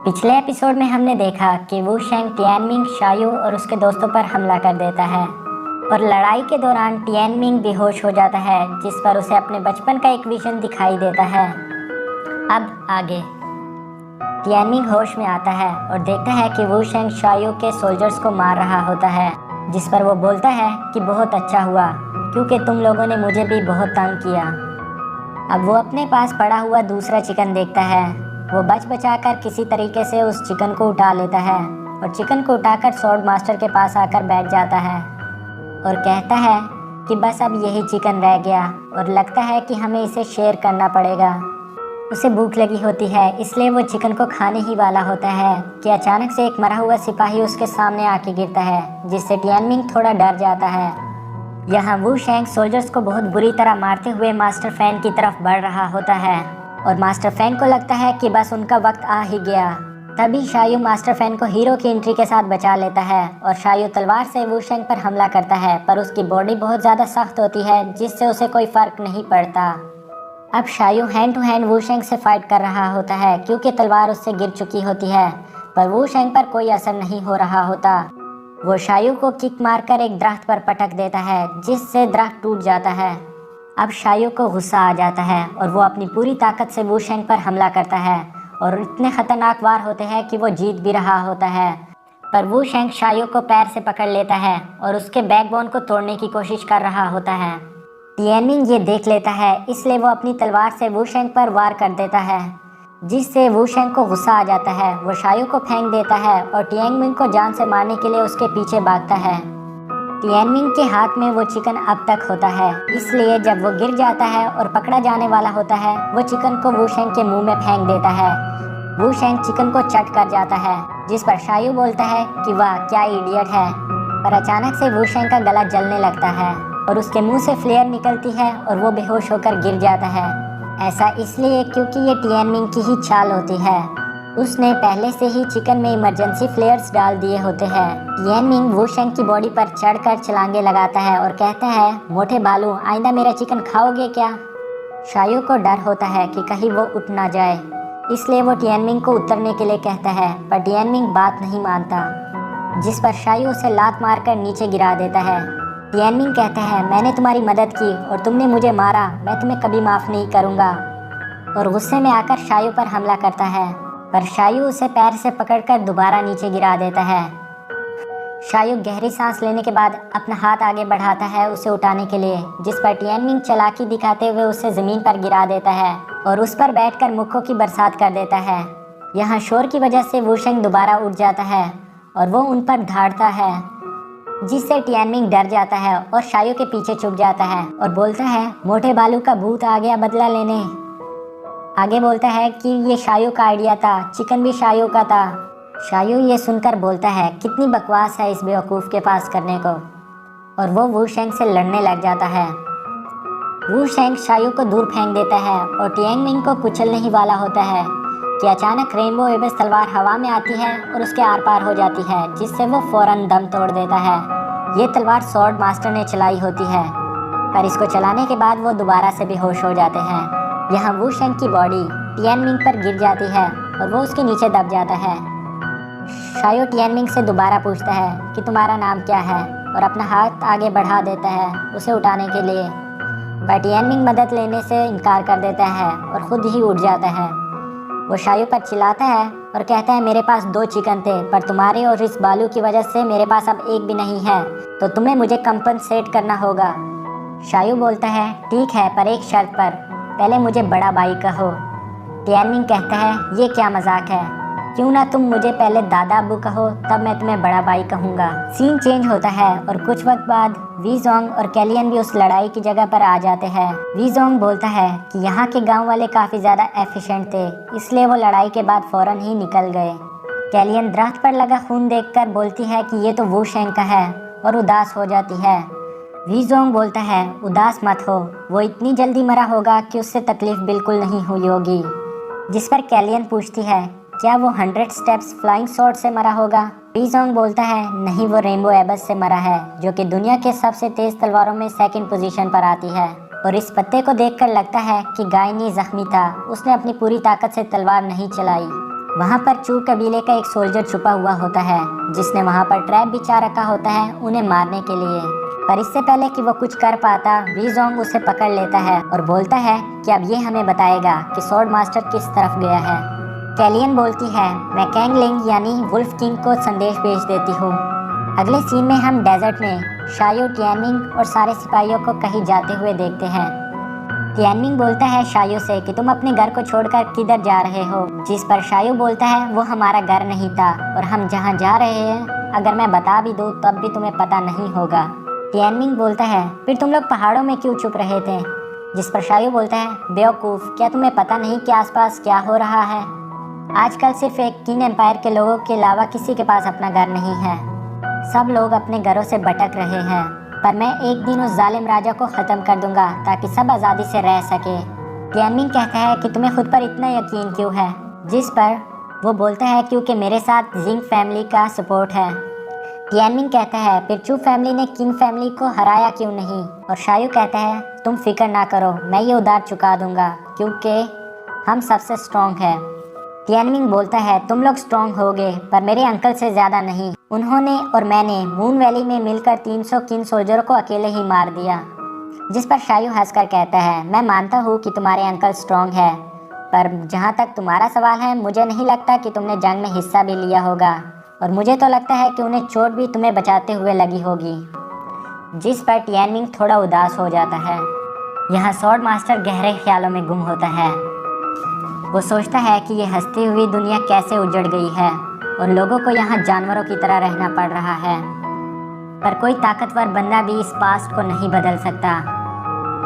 पिछले एपिसोड में हमने देखा कि वू शेंग टियानमिंग, शायू और उसके दोस्तों पर हमला कर देता है और लड़ाई के दौरान टियानमिंग बेहोश हो जाता है, जिस पर उसे अपने बचपन का एक विजन दिखाई देता है। अब आगे टियानमिंग होश में आता है और देखता है कि वू शेंग शायू के सोल्जर्स को मार रहा होता है, जिस पर वो बोलता है कि बहुत अच्छा हुआ क्योंकि तुम लोगों ने मुझे भी बहुत तंग किया। अब वो अपने पास पड़ा हुआ दूसरा चिकन देखता है। वो बच बचाकर किसी तरीके से उस चिकन को उठा लेता है और चिकन को उठाकर स्वॉर्ड मास्टर के पास आकर बैठ जाता है और कहता है कि बस अब यही चिकन रह गया और लगता है कि हमें इसे शेयर करना पड़ेगा। उसे भूख लगी होती है, इसलिए वो चिकन को खाने ही वाला होता है कि अचानक से एक मरा हुआ सिपाही उसके सामने आके गिरता है, जिससे टियानमिंग थोड़ा डर जाता है। यहाँ वू शेंग सोल्जर्स को बहुत बुरी तरह मारते हुए मास्टर फैन की तरफ बढ़ रहा होता है और मास्टर फैन को लगता है कि बस उनका वक्त आ ही गया। तभी शायू मास्टर फैन को हीरो की एंट्री के साथ बचा लेता है और शायू तलवार से वू शेंग पर हमला करता है, पर उसकी बॉडी बहुत ज़्यादा सख्त होती है, जिससे उसे कोई फ़र्क नहीं पड़ता। अब शायू हैंड टू हैंड वू शेंग से फाइट कर रहा होता है क्योंकि तलवार उससे गिर चुकी होती है, पर वू शेंग पर कोई असर नहीं हो रहा होता। वो शायू को किक मारकर एक दरख्त पर पटक देता है, जिससे दरख्त टूट जाता है। अब शायू को गुस्सा आ जाता है और वो अपनी पूरी ताकत से वू शेंग पर हमला करता है और इतने खतरनाक वार होते हैं कि वो जीत भी रहा होता है, पर वू शेंग शायू को पैर से पकड़ लेता है और उसके बैकबोन को तोड़ने की कोशिश कर रहा होता है। टियानमिंग ये देख लेता है, इसलिए वो अपनी तलवार से वू शेंग पर वार कर देता है, जिससे वू शेंग को गुस्सा आ जाता है। वो शायू को फेंक देता है और टियानमिंग को जान से मारने के लिए उसके पीछे भागता है। टियानमिंग के हाथ में वो चिकन अब तक होता है, इसलिए जब वो गिर जाता है और पकड़ा जाने वाला होता है, वो चिकन को वू शेंग के मुंह में फेंक देता है। वू शेंग चिकन को चट कर जाता है, जिस पर शायू बोलता है कि वाह क्या इडियट है, पर अचानक से वू शेंग का गला जलने लगता है और उसके मुंह से फ्लेयर निकलती है और वो बेहोश होकर गिर जाता है। ऐसा इसलिए क्योंकि ये टियानमिंग की ही चाल होती है। उसने पहले से ही चिकन में इमरजेंसी फ्लेयर्स डाल दिए होते हैं। टियानमिंग वू शेंग की बॉडी पर चढ़कर छलांगे लगाता है और कहता है, मोटे बालू, आइंदा मेरा चिकन खाओगे क्या? शायू को डर होता है कि कहीं वो उठ ना जाए, इसलिए वो टियानमिंग को उतरने के लिए कहता है, पर टियानमिंग बात नहीं मानता, जिस पर शायू उसे लात मारकर नीचे गिरा देता है। टियानमिंग कहता है, मैंने तुम्हारी मदद की और तुमने मुझे मारा, मैं तुम्हें कभी माफ़ नहीं करूँगा, और गुस्से में आकर शायू पर हमला करता है, पर शायू उसे पैर से पकड़कर दोबारा नीचे गिरा देता है। शायू गहरी सांस लेने के बाद अपना हाथ आगे बढ़ाता है उसे उठाने के लिए, जिस पर टियानमिंग चालाकी दिखाते हुए उसे ज़मीन पर गिरा देता है और उस पर बैठकर मुक्कों की बरसात कर देता है। यहाँ शोर की वजह से वू शेंग दोबारा उठ जाता है और वो उन पर धाड़ता है, जिससे टियानमिंग डर जाता है और शायू के पीछे छुप जाता है और बोलता है, मोटे बालू का भूत आ गया बदला लेने। आगे बोलता है कि ये शायू का आइडिया था, चिकन भी शायू का था। शायू ये सुनकर बोलता है, कितनी बकवास है इस बेवकूफ़ के पास करने को, और वो वू शेंग से लड़ने लग जाता है। वू शेंग शायू को दूर फेंक देता है और टियानमिंग को कुचलने ही वाला होता है कि अचानक रेनबो एबस तलवार हवा में आती है और उसके आर पार हो जाती है, जिससे वो फ़ौरन दम तोड़ देता है। ये तलवार स्वॉर्ड मास्टर ने चलाई होती है, पर इसको चलाने के बाद वो दोबारा से बेहोश हो जाते हैं। यहाँ वू शेंग की बॉडी टियानमिंग पर गिर जाती है और वो उसके नीचे दब जाता है। शायू टियानमिंग से दोबारा पूछता है कि तुम्हारा नाम क्या है, और अपना हाथ आगे बढ़ा देता है उसे उठाने के लिए, पर टियानमिंग मदद लेने से इनकार कर देता है और ख़ुद ही उठ जाता है। वो शायू पर चिल्लाता है और कहता है, मेरे पास 2 चिकन थे, पर तुम्हारे और इस बालू की वजह से मेरे पास अब एक भी नहीं है, तो तुम्हें मुझे कंपनसेट करना होगा। शायू बोलता है, ठीक है, पर एक शर्त पर, पहले मुझे बड़ा भाई कहो। टियानमिंग कहता है, ये क्या मजाक है, क्यों ना तुम मुझे पहले दादा अब्बू कहो, तब मैं तुम्हें बड़ा भाई कहूँगा। सीन चेंज होता है और कुछ वक्त बाद वी जोंग और कैलियन भी उस लड़ाई की जगह पर आ जाते हैं। वी जोंग बोलता है कि यहाँ के गांव वाले काफ़ी ज़्यादा एफिशिएंट थे, इसलिए वो लड़ाई के बाद फ़ौरन ही निकल गए। कैलियन दरख्त पर लगा खून देखकर बोलती है कि ये तो वू शेंग का है और उदास हो जाती है। वी जोंग बोलता है, उदास मत हो, वो इतनी जल्दी मरा होगा कि उससे तकलीफ बिल्कुल नहीं हुई होगी, जिस पर कैलियन पूछती है, क्या वो 100 स्टेप्स फ्लाइंग स्वॉर्ड से मरा होगा? वी जोंग बोलता है, नहीं, वो रेनबो एबस से मरा है, जो कि दुनिया के सबसे तेज़ तलवारों में 2nd पोजीशन पर आती है, और इस पत्ते को देखकर लगता है कि गायनी जख्मी था, उसने अपनी पूरी ताकत से तलवार नहीं चलाई। वहाँ पर चू कबीले का एक सोल्जर छुपा हुआ होता है जिसने वहाँ पर ट्रैप बिछा रखा होता है उन्हें मारने के लिए। पर इससे पहले कि वो कुछ कर पाता, वीजोंग उसे पकड़ लेता है और बोलता है कि अब ये हमें बताएगा कि स्वॉर्ड मास्टर किस तरफ गया है। कैलियन बोलती है, मैं कैंगलिंग यानी वुल्फ किंग को संदेश भेज देती हूँ। अगले सीन में हम डेजर्ट में शायो, टियानमिंग और सारे सिपाहियों को कहीं जाते हुए देखते हैं। टियानमिंग बोलता है शायो से कि तुम अपने घर को छोड़कर किधर जा रहे हो, जिस पर शायो बोलता है वो हमारा घर नहीं था और हम जहाँ जा रहे हैं अगर मैं बता भी दूँ तब भी तुम्हें पता नहीं होगा। टियानमिंग बोलता है, फिर तुम लोग पहाड़ों में क्यों छुप रहे थे, जिस पर शायो बोलता है, बेवकूफ़, क्या तुम्हें पता नहीं कि आसपास क्या हो रहा है। आजकल सिर्फ एक किंग एम्पायर के लोगों के अलावा किसी के पास अपना घर नहीं है। सब लोग अपने घरों से भटक रहे हैं, पर मैं एक दिन उस जालिम राजा को ख़त्म कर दूंगा ताकि सब आज़ादी से रह सके। टियानमिंग कहता है कि तुम्हें खुद पर इतना यकीन क्यों है, जिस पर वो बोलता है क्योंकि मेरे साथ जिंग फैमिली का सपोर्ट है। टियानमिंग कहता है, फिर चू फैमिली ने किंग फैमिली को हराया क्यों नहीं, और शायो कहता है, तुम फिक्र ना करो, मैं ये उधार चुका दूंगा क्योंकि हम सबसे स्ट्रॉन्ग हैं। टियानमिंग बोलता है, तुम लोग स्ट्रॉन्ग होगे पर मेरे अंकल से ज़्यादा नहीं। उन्होंने और मैंने मून वैली में मिलकर 300 किंग सोल्जरों को अकेले ही मार दिया। जिस पर शायो हंसकर कहता है, मैं मानता हूँ कि तुम्हारे अंकल स्ट्रॉन्ग है, पर जहाँ तक तुम्हारा सवाल है मुझे नहीं लगता कि तुमने जंग में हिस्सा भी लिया होगा, और मुझे तो लगता है कि उन्हें चोट भी तुम्हें बचाते हुए लगी होगी। जिस पर टियानमिंग थोड़ा उदास हो जाता है। यहाँ स्वॉर्ड मास्टर गहरे ख्यालों में गुम होता है। वो सोचता है कि ये हंसती हुई दुनिया कैसे उजड़ गई है और लोगों को यहाँ जानवरों की तरह रहना पड़ रहा है। पर कोई ताकतवर बंदा भी इस पास्ट को नहीं बदल सकता,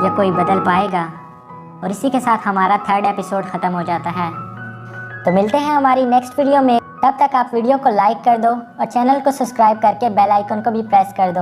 या कोई बदल पाएगा। और इसी के साथ हमारा 3rd एपिसोड ख़त्म हो जाता है। तो मिलते हैं हमारी नेक्स्ट वीडियो में। तब तक आप वीडियो को लाइक कर दो और चैनल को सब्सक्राइब करके बेल आइकन को भी प्रेस कर दो।